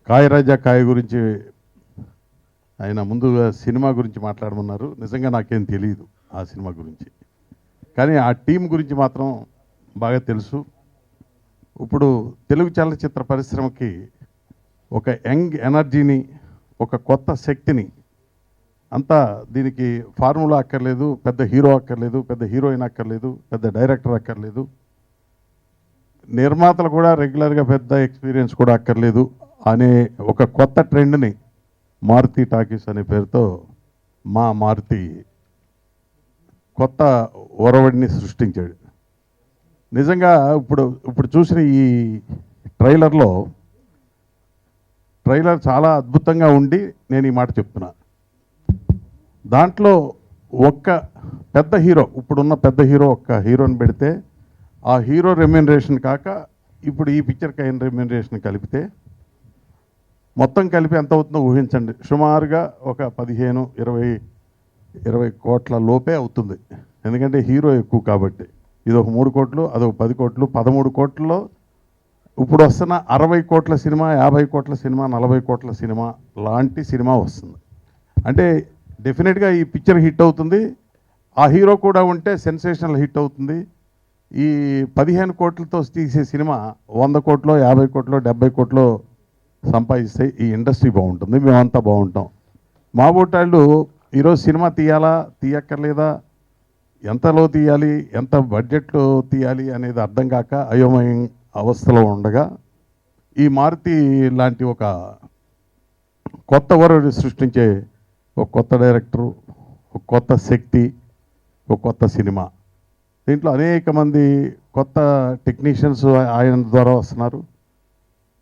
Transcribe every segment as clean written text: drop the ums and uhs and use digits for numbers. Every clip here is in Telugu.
కాయ రాజా కాయ గురించి ఆయన ముందుగా సినిమా గురించి మాట్లాడమన్నారు. నిజంగా నాకేం తెలియదు ఆ సినిమా గురించి, కానీ ఆ టీం గురించి మాత్రం బాగా తెలుసు. ఇప్పుడు తెలుగు చలనచిత్ర పరిశ్రమకి ఒక యంగ్ ఎనర్జీని, ఒక కొత్త శక్తిని, అంతా దీనికి ఫార్ములా అక్కర్లేదు, పెద్ద హీరో అక్కర్లేదు, పెద్ద హీరోయిన్ అక్కర్లేదు, పెద్ద డైరెక్టర్ అక్కర్లేదు, నిర్మాతలు కూడా రెగ్యులర్గా పెద్ద ఎక్స్పీరియన్స్ కూడా అక్కర్లేదు అనే ఒక కొత్త ట్రెండ్ని మారుతి టాకీస్ అనే పేరుతో మా మారుతి కొత్త ఒరవడిని సృష్టించాడు. నిజంగా ఇప్పుడు చూసిన ఈ ట్రైలర్ చాలా అద్భుతంగా ఉండి నేను ఈ మాట చెప్తున్నా. దాంట్లో ఒక్క పెద్ద హీరో, ఇప్పుడున్న పెద్ద హీరో ఒక్క హీరోని పెడితే ఆ హీరో రెమ్యూనరేషన్ కాక ఇప్పుడు ఈ పిక్చర్కి అయిన రెమ్యూనరేషన్ కలిపితే మొత్తం కలిపి ఎంత అవుతుందో ఊహించండి. సుమారుగా ఒక 15-20 కోట్ల లోపే అవుతుంది. ఎందుకంటే హీరో ఎక్కువ కాబట్టి. ఇది ఒక 3 కోట్లు, అదొక 10 కోట్లు, 13 కోట్లలో ఇప్పుడు వస్తున్న 60 కోట్ల సినిమా, 50 కోట్ల సినిమా, 40 కోట్ల సినిమా లాంటి సినిమా వస్తుంది. అంటే డెఫినెట్గా ఈ పిక్చర్ హిట్ అవుతుంది. ఆ హీరో కూడా ఉంటే సెన్సేషనల్ హిట్ అవుతుంది. ఈ 15 కోట్లతో తీసే సినిమా 100 కోట్లు, 50 కోట్లు, 70 కోట్లు సంపాదిస్తే ఈ ఇండస్ట్రీ బాగుంటుంది, మేమంతా బాగుంటాం. మా బోటాళ్ళు ఈరోజు సినిమా తీయాలా తీయక్కర్లేదా, ఎంతలో తీయాలి, ఎంత బడ్జెట్లో తీయాలి అనేది అర్థం కాక అయోమయం అవస్థలో ఉండగా ఈ మారుతి లాంటి ఒక కొత్త వరవడి సృష్టించే ఒక కొత్త డైరెక్టరు, ఒక కొత్త శక్తి, ఒక కొత్త సినిమా. దీంట్లో అనేక మంది కొత్త టెక్నీషియన్స్ ఆయన ద్వారా వస్తున్నారు.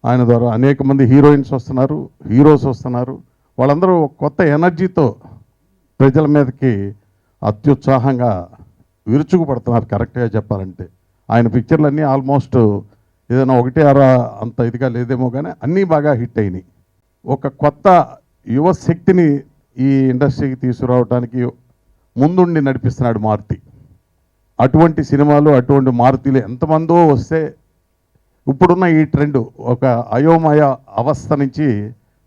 ఆయన ద్వారా అనేక మంది హీరోయిన్స్ వస్తున్నారు, హీరోస్ వస్తున్నారు. వాళ్ళందరూ ఒక కొత్త ఎనర్జీతో ప్రజల మీదకి అత్యుత్సాహంగా విరుచుకుపడుతున్నారు. కరెక్ట్గా చెప్పాలంటే ఆయన పిక్చర్లన్నీ ఆల్మోస్ట్ ఏదైనా 1-6 అంత ఇదిగా లేదేమో, కానీ అన్నీ బాగా హిట్ అయినాయి. ఒక కొత్త యువ శక్తిని ఈ ఇండస్ట్రీకి తీసుకురావడానికి ముందుండి నడిపిస్తున్నాడు మారుతి. అటువంటి సినిమాలు, అటువంటి మారుతిలు ఎంతమందో వస్తే ఇప్పుడున్న ఈ ట్రెండ్ ఒక అయోమయ అవస్థ నుంచి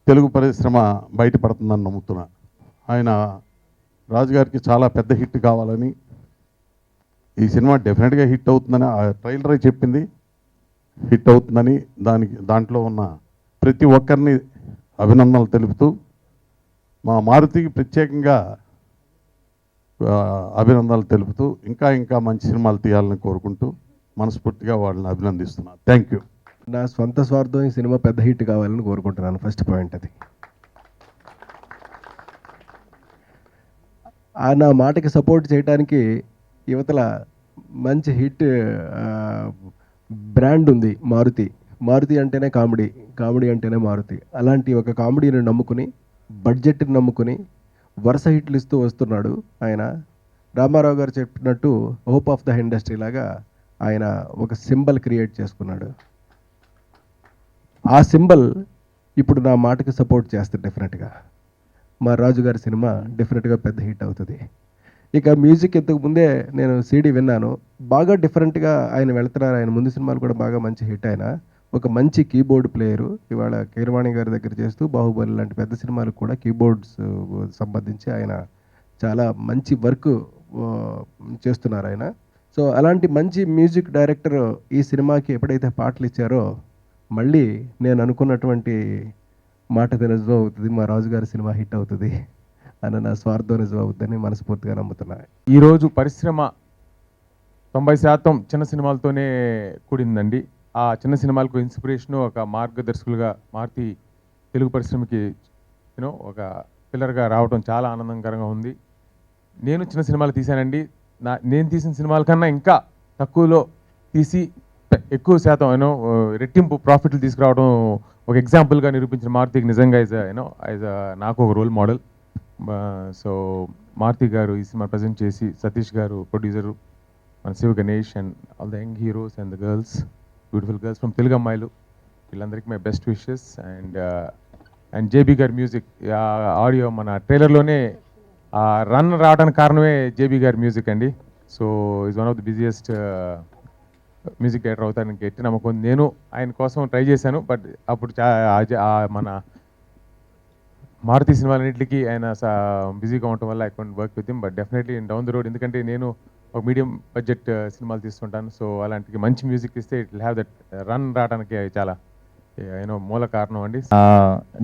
తెలుగు పరిశ్రమ బయటపడుతుందని నమ్ముతున్నా. ఆయన రాజుగారికి చాలా పెద్ద హిట్ కావాలని, ఈ సినిమా డెఫినెట్గా హిట్ అవుతుందని ఆ ట్రైలరే చెప్పింది, హిట్ అవుతుందని. దాంట్లో ఉన్న ప్రతి ఒక్కరిని అభినందనలు తెలుపుతూ మా మారుతికి ప్రత్యేకంగా అభినందనలు తెలుపుతూ ఇంకా మంచి సినిమాలు తీయాలని కోరుకుంటూ మనస్ఫూర్తిగా వాళ్ళని అభినందిస్తున్నాను. Thank you. నా సొంత స్వార్థం ఈ సినిమా పెద్ద హిట్ కావాలని కోరుకుంటున్నాను. ఫస్ట్ పాయింట్ అది. నా మాటకి సపోర్ట్ చేయడానికి యువతల మంచి హిట్ బ్రాండ్ ఉంది మారుతి. మారుతి అంటేనే కామెడీ, కామెడీ అంటేనే మారుతి. అలాంటి ఒక కామెడీని నమ్ముకుని, బడ్జెట్ని నమ్ముకుని వరుస హిట్లు ఇస్తూ వస్తున్నాడు ఆయన. రామారావు గారు చెప్పినట్టు హోప్ ఆఫ్ ద ఇండస్ట్రీ లాగా ఆయన ఒక సింబల్ క్రియేట్ చేసుకున్నాడు. ఆ సింబల్ ఇప్పుడు నా మాటకి సపోర్ట్ చేస్తుంది. డెఫినెట్గా మా రాజు గారి సినిమా డెఫినెట్గా పెద్ద హిట్ అవుతుంది. ఇక మ్యూజిక్ ఇంతకు ముందే నేను సీడీ విన్నాను, బాగా డిఫరెంట్గా ఆయన వెళ్తున్నారు. ఆయన ముందు సినిమాలు కూడా బాగా మంచి హిట్. ఆయన ఒక మంచి కీబోర్డ్ ప్లేయరు. ఇవాళ కీరవాణి గారి దగ్గర చేస్తూ బాహుబలి లాంటి పెద్ద సినిమాలకు కూడా కీబోర్డ్స్ సంబంధించి ఆయన చాలా మంచి వర్క్ చేస్తున్నారు ఆయన. సో అలాంటి మంచి మ్యూజిక్ డైరెక్టర్ ఈ సినిమాకి ఎప్పుడైతే పాటలు ఇచ్చారో మళ్ళీ నేను అనుకున్నటువంటి మాట నిజం అవుతుంది, మా రాజుగారి సినిమా హిట్ అవుతుంది అన్న నా స్వార్థం నిజం అవుతుందని మనస్ఫూర్తిగా నమ్ముతున్నా. ఈరోజు పరిశ్రమ 90% చిన్న సినిమాలతోనే కూడిందండి. ఆ చిన్న సినిమాలకు ఇన్స్పిరేషను ఒక మార్గదర్శకులుగా మారుతి తెలుగు పరిశ్రమకి ఒక పిల్లర్గా రావడం చాలా ఆనందకరంగా ఉంది. నేను చిన్న సినిమాలు తీశానండి. నేను తీసిన సినిమాల కన్నా ఇంకా తక్కువలో తీసి ఎక్కువ శాతం రెట్టింపు ప్రాఫిట్లు తీసుకురావడం ఒక ఎగ్జాంపుల్గా నిరూపించిన మారుతికి నిజంగా నాకు ఒక రోల్ మోడల్. సో మారుతి గారు ఈ సినిమా ప్రజెంట్ చేసి, సతీష్ గారు ప్రొడ్యూసరు, మన Shiva Ganesh and all the young heroes and the girls, beautiful girls from Telugu అమ్మాయిలు, వీళ్ళందరికీ my best wishes. And JB గారి మ్యూజిక్ ఆడియో మన ట్రైలర్లోనే రన్ రావడానికి కారణమే జేబీ గారి మ్యూజిక్ అండి. So is one of the busiest music director అవుతానికి గట్టి నమ్మకం ఉంది. నేను ఆయన కోసం ట్రై చేశాను, బట్ అప్పుడు మన మారుతి సినిమాలన్నింటికి ఆయన బిజీగా ఉండటం వల్ల I can't work with him. But definitely down the road, ఎందుకంటే నేను ఒక మీడియం బడ్జెట్ సినిమాలు తీస్తుంటాను. సో అలాంటి మంచి మ్యూజిక్ ఇస్తే it will have that run రావడానికి చాలా మూల కారణం అండి.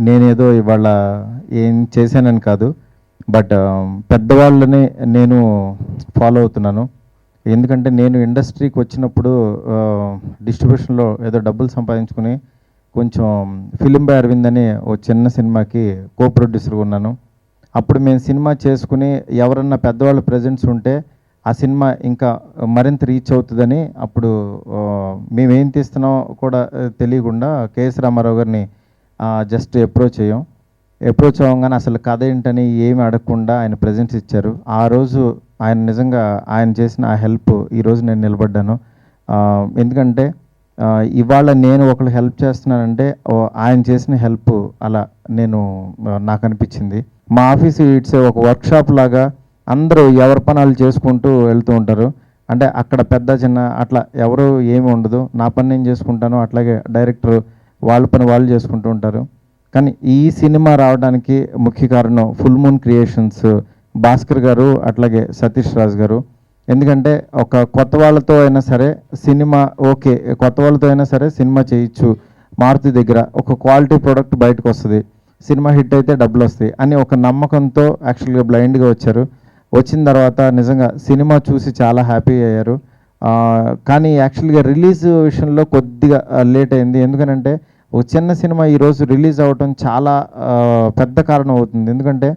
నేనేదో ఇవాళ ఏం చేశానని కాదు, బట్ పెద్దవాళ్ళని నేను ఫాలో అవుతున్నాను. ఎందుకంటే నేను ఇండస్ట్రీకి వచ్చినప్పుడు డిస్ట్రిబ్యూషన్లో ఏదో డబ్బులు సంపాదించుకుని కొంచెం ఫిలిం బై అరవింద్ అని ఓ చిన్న సినిమాకి కో ప్రొడ్యూసర్గా ఉన్నాను. అప్పుడు మేము సినిమా చేసుకుని ఎవరన్నా పెద్దవాళ్ళ ప్రజెన్స్ ఉంటే ఆ సినిమా ఇంకా మరింత రీచ్ అవుతుందని అప్పుడు మేమేం తీస్తున్నామో కూడా తెలియకుండా కేఎస్ రామారావు గారిని జస్ట్ అప్రోచ్ అవ్వగానే అసలు కథ ఏంటని ఏమి అడగకుండా ఆయన ప్రజెన్స్ ఇచ్చారు. ఆ రోజు ఆయన నిజంగా ఆయన చేసిన ఆ హెల్ప్ ఈరోజు నేను నిలబడ్డాను. ఎందుకంటే ఇవాళ నేను ఒకళ్ళు హెల్ప్ చేస్తున్నానంటే ఆయన చేసిన హెల్ప్ అలా నాకు అనిపించింది. మా ఆఫీస్ ఇట్స్ ఒక వర్క్షాప్ లాగా అందరూ ఎవరి పనులు చేసుకుంటూ వెళ్తూ ఉంటారు. అంటే అక్కడ పెద్ద చిన్న అట్లా ఎవరు ఏమి ఉండదు. నా పని నేను చేసుకుంటాను, అట్లాగే డైరెక్టర్ వాళ్ళ పని వాళ్ళు చేసుకుంటూ ఉంటారు. కానీ ఈ సినిమా రావడానికి ముఖ్య కారణం ఫుల్ మూన్ క్రియేషన్స్ భాస్కర్ గారు, అట్లాగే సతీష్ రాజ్ గారు. ఎందుకంటే ఒక కొత్త వాళ్ళతో అయినా సరే సినిమా ఓకే, కొత్త వాళ్ళతో అయినా సరే సినిమా చేయొచ్చు, మారుతి దగ్గర ఒక క్వాలిటీ ప్రోడక్ట్ బయటకు వస్తుంది, సినిమా హిట్ అయితే డబ్బులు వస్తాయి అని ఒక నమ్మకంతో యాక్చువల్గా బ్లైండ్గా వచ్చారు. వచ్చిన తర్వాత నిజంగా సినిమా చూసి చాలా హ్యాపీ అయ్యారు. కానీ యాక్చువల్గా రిలీజ్ విషయంలో కొద్దిగా లేట్ అయింది. ఎందుకనంటే ఒక చిన్న సినిమా ఈరోజు రిలీజ్ అవ్వటం చాలా పెద్ద కారణం అవుతుంది. ఎందుకంటే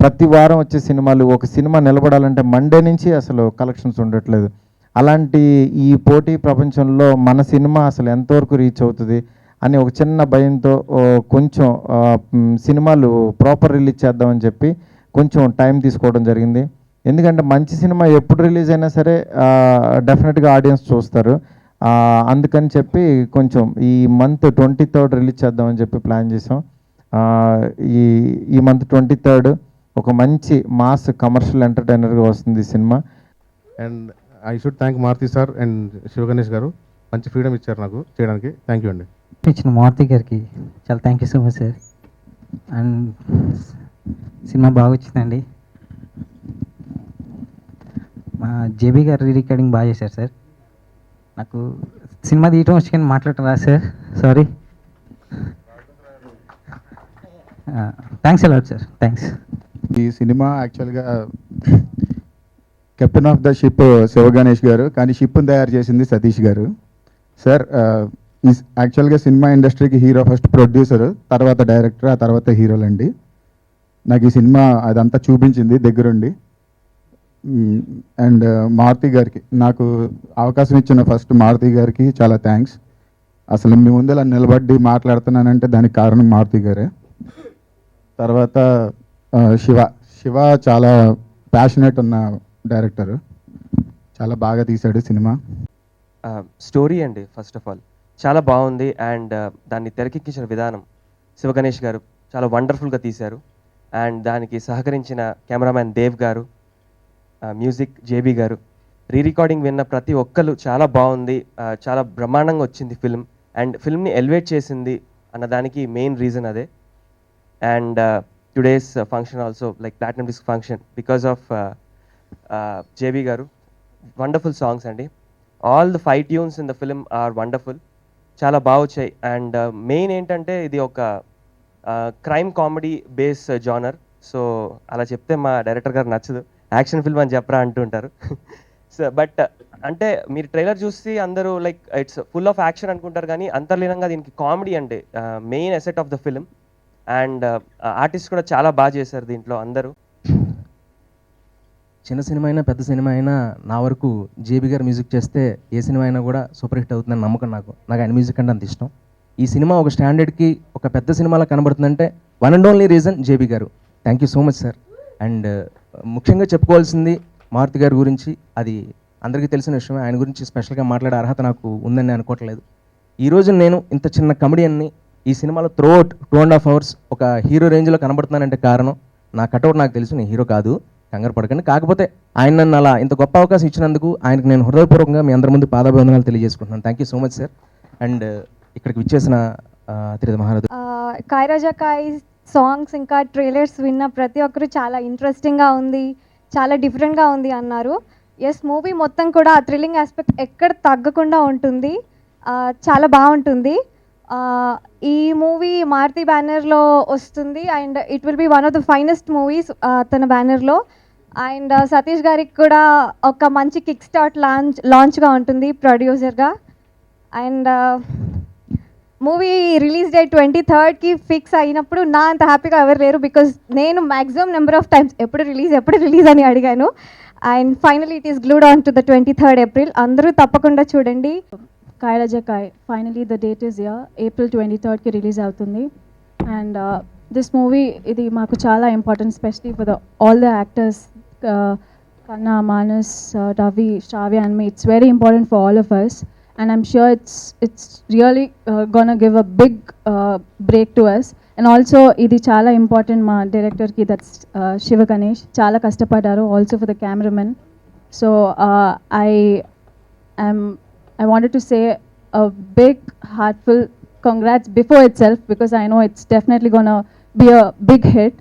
ప్రతి వారం వచ్చే సినిమాలు, ఒక సినిమా నిలబడాలంటే మండే నుంచి అసలు కలెక్షన్స్ ఉండట్లేదు. అలాంటి ఈ పోటీ ప్రపంచంలో మన సినిమా అసలు ఎంతవరకు రీచ్ అవుతుంది అని ఒక చిన్న భయంతో కొంచెం సినిమాలు ప్రాపర్ రిలీజ్ చేద్దామని చెప్పి కొంచెం టైం తీసుకోవడం జరిగింది. ఎందుకంటే మంచి సినిమా ఎప్పుడు రిలీజ్ అయినా సరే డెఫినెట్గా ఆడియన్స్ చూస్తారు. అందుకని చెప్పి కొంచెం ఈ మంత్ 23rd రిలీజ్ చేద్దామని చెప్పి ప్లాన్ చేసాం. ఈ మంత్ 23rd ఒక మంచి మాస్ కమర్షియల్ ఎంటర్టైనర్గా వస్తుంది ఈ సినిమా. And I should thank Maruthi sir and Sivaganesh గారు, మంచి ఫ్రీడమ్ ఇచ్చారు నాకు చేయడానికి. థ్యాంక్ యూ అండి. ఇచ్చిన మారుతి గారికి చాలా thank you so much sir. And cinema బాగా వచ్చిందండి. మా జేబీ గారు రీ రికార్డింగ్ బాగా చేశారు సార్. నాకు సినిమా తీయటం వచ్చి కానీ మాట్లాడటం రా sir, sorry. Thanks a lot sir, thanks. ఈ సినిమా యాక్చువల్గా captain of the ship Sivaganesh గారు, కానీ షిప్ని తయారు చేసింది సతీష్ గారు. సార్ యాక్చువల్గా సినిమా ఇండస్ట్రీకి హీరో ఫస్ట్ ప్రొడ్యూసర్, తర్వాత డైరెక్టర్, ఆ తర్వాత హీరోలండి. నాకు ఈ సినిమా అదంతా చూపించింది దగ్గరుండి. అండ్ మారుతి గారికి, నాకు అవకాశం ఇచ్చిన ఫస్ట్ మారుతి గారికి చాలా థ్యాంక్స్. అసలు మీ ముందు ఇలా నిలబడి మాట్లాడుతున్నానంటే దానికి కారణం మారుతి గారే. తర్వాత శివ చాలా ప్యాషనేట్ ఉన్న డైరెక్టర్, చాలా బాగా తీశాడు సినిమా. స్టోరీ అండి ఫస్ట్ ఆఫ్ ఆల్ చాలా బాగుంది. అండ్ దాన్ని తెరకెక్కించిన విధానం శివగణేష్ గారు చాలా వండర్ఫుల్గా తీశారు. అండ్ దానికి సహకరించిన కెమెరామ్యాన్ దేవ్ గారు, మ్యూజిక్ జేబీ గారు, రీ రికార్డింగ్ విన్న ప్రతి ఒక్కరు చాలా బాగుంది, చాలా బ్రహ్మాండంగా వచ్చింది ఫిల్మ్. అండ్ ఫిల్మ్ని ఎలివేట్ చేసింది అన్నదానికి మెయిన్ రీజన్ అదే. And today's function also like platinum disc function because of JB గారు. వండర్ఫుల్ సాంగ్స్ అండి. All the 5 tunes in the film are wonderful, చాలా బాగా వచ్చాయి. అండ్ మెయిన్ ఏంటంటే ఇది ఒక crime comedy base genre. So అలా చెప్తే మా డైరెక్టర్ గారు నచ్చదు, యాక్షన్ ఫిల్మ్ అని చెప్పరా అంటుంటారు. సో బట్ అంటే మీరు ట్రైలర్ చూసి అందరూ like it's full of action అనుకుంటారు, కానీ అంతర్లీనంగా దీనికి కామెడీ అంటే main asset of the film. And artist కూడా చాలా బాగా చేశారు దీంట్లో అందరూ. చిన్న సినిమా అయినా పెద్ద సినిమా అయినా నా వరకు జేబీ గారు మ్యూజిక్ చేస్తే ఏ సినిమా అయినా కూడా సూపర్ హిట్ అవుతుందని నమ్మకం నాకు ఆయన మ్యూజిక్ అంటే అంత ఇష్టం. ఈ సినిమా ఒక స్టాండర్డ్కి ఒక పెద్ద సినిమాలో కనబడుతుందంటే one and only reason JB గారు. Thank you so much sir. And ముఖ్యంగా చెప్పుకోవాల్సింది మారుతి గారి గురించి, అది అందరికీ తెలిసిన విషయమే. ఆయన గురించి స్పెషల్గా మాట్లాడే అర్హత నాకు ఉందని అనుకోవట్లేదు. ఈరోజు నేను ఇంత చిన్న కమెడియన్ని ఈ సినిమాలో త్రూఅవుట్ 2.5 hours ఒక హీరో రేంజ్లో కనబడుతున్నానంటే కారణం నా కటౌట్ నాకు తెలుసు, నేను హీరో కాదు. కంగారు పడకండి. కాకపోతే ఆయన నన్ను అలా ఇంత గొప్ప అవకాశం ఇచ్చినందుకు ఆయనకు నేను హృదయపూర్వకంగా మీ అందరి ముందు పాదాభివందనాలు తెలియజేసుకుంటున్నాను. Thank you so much sir. And ఇక్కడికి విచ్చేసిన అతిథి మహారథులు కాయ్ రాజా కాయ్ సాంగ్స్ ఇంకా ట్రైలర్స్ విన్న ప్రతి ఒక్కరు చాలా ఇంట్రెస్టింగ్గా ఉంది, చాలా డిఫరెంట్గా ఉంది అన్నారు. ఎస్, మూవీ మొత్తం కూడా ఆ థ్రిల్లింగ్ ఆస్పెక్ట్ ఎక్కడ తగ్గకుండా ఉంటుంది, చాలా బాగుంటుంది. ఈ మూవీ మారుతి బ్యానర్లో వస్తుంది and it will be one of the finest movies తన బ్యానర్లో. అండ్ సతీష్ గారికి కూడా ఒక మంచి కిక్ స్టార్ట్ లాంచ్గా ఉంటుంది ప్రొడ్యూసర్గా. And movie release date 23rd fix అయినప్పుడు నా అంత హ్యాపీగా ఎవరు లేరు, బికాజ్ నేను మ్యాక్సిమం నెంబర్ ఆఫ్ టైమ్స్ ఎప్పుడు రిలీజ్ అని అడిగాను. And finally it is glued on to the 23rd April. అందరూ తప్పకుండా చూడండి. కాయ్ రాజా కాయ్ finally the date is year, April 23rd release అవుతుంది. అండ్ దిస్ మూవీ ఇది మాకు చాలా important, specially for all the actors, కన్నా, మానస్, రవి, శ్రావ్య and me. It's very important for all of us. And I'm sure it's really gonna give a big break to us. And also ఇది చాలా ఇంపార్టెంట్ మా డైరెక్టర్కి, దట్స్ శివ గణేష్. చాలా కష్టపడ్డారు also for the cameraman. So I wanted to say a big heartful congrats before itself, because I know it's definitely gonna be a big hit.